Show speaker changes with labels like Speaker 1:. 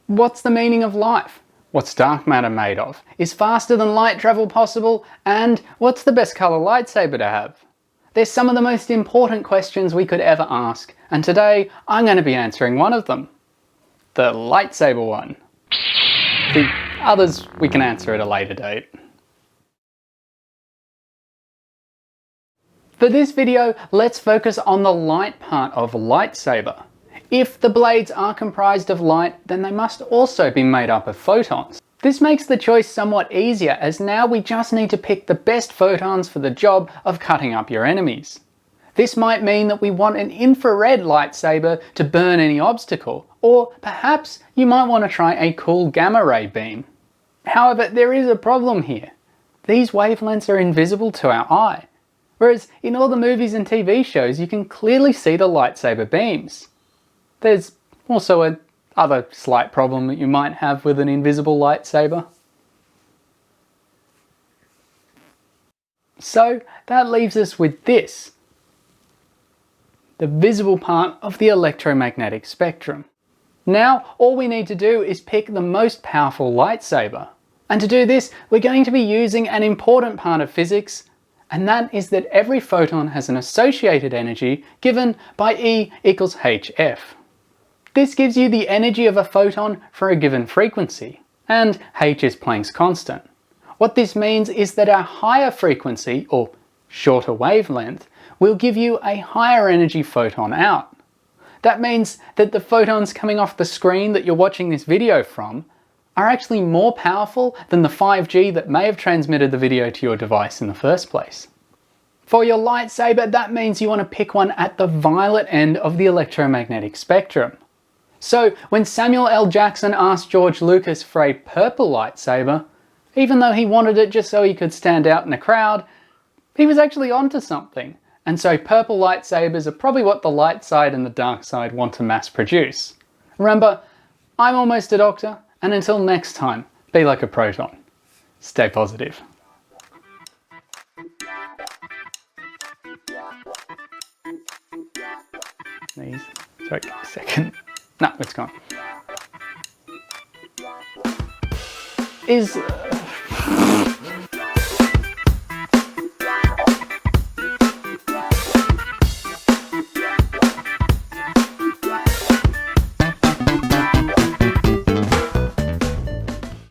Speaker 1: What's the meaning of life? What's dark matter made of? Is faster than light travel possible? And what's the best colour lightsaber to have? They're some of the most important questions we could ever ask, and today I'm going to be answering one of them. The lightsaber one. The others we can answer at a later date. For this video, let's focus on the light part of lightsaber. If the blades are comprised of light, then they must also be made up of photons. This makes the choice somewhat easier, as now we just need to pick the best photons for the job of cutting up your enemies. This might mean that we want an infrared lightsaber to burn any obstacle, or perhaps you might want to try a cool gamma ray beam. However, there is a problem here. These wavelengths are invisible to our eye, whereas in all the movies and TV shows you can clearly see the lightsaber beams. There's also another slight problem that you might have with an invisible lightsaber. So that leaves us with this, the visible part of the electromagnetic spectrum. Now all we need to do is pick the most powerful lightsaber. And to do this, we're going to be using an important part of physics, and that is that every photon has an associated energy given by E equals hf. This gives you the energy of a photon for a given frequency, and h is Planck's constant. What this means is that a higher frequency, or shorter wavelength, will give you a higher energy photon out. That means that the photons coming off the screen that you're watching this video from are actually more powerful than the 5G that may have transmitted the video to your device in the first place. For your lightsaber, that means you want to pick one at the violet end of the electromagnetic spectrum. So when Samuel L. Jackson asked George Lucas for a purple lightsaber, even though he wanted it just so he could stand out in a crowd, he was actually onto something. And so purple lightsabers are probably what the light side and the dark side want to mass produce. Remember, I'm almost a doctor, and until next time, be like a proton. Stay positive. Sorry, a second. No, it's gone.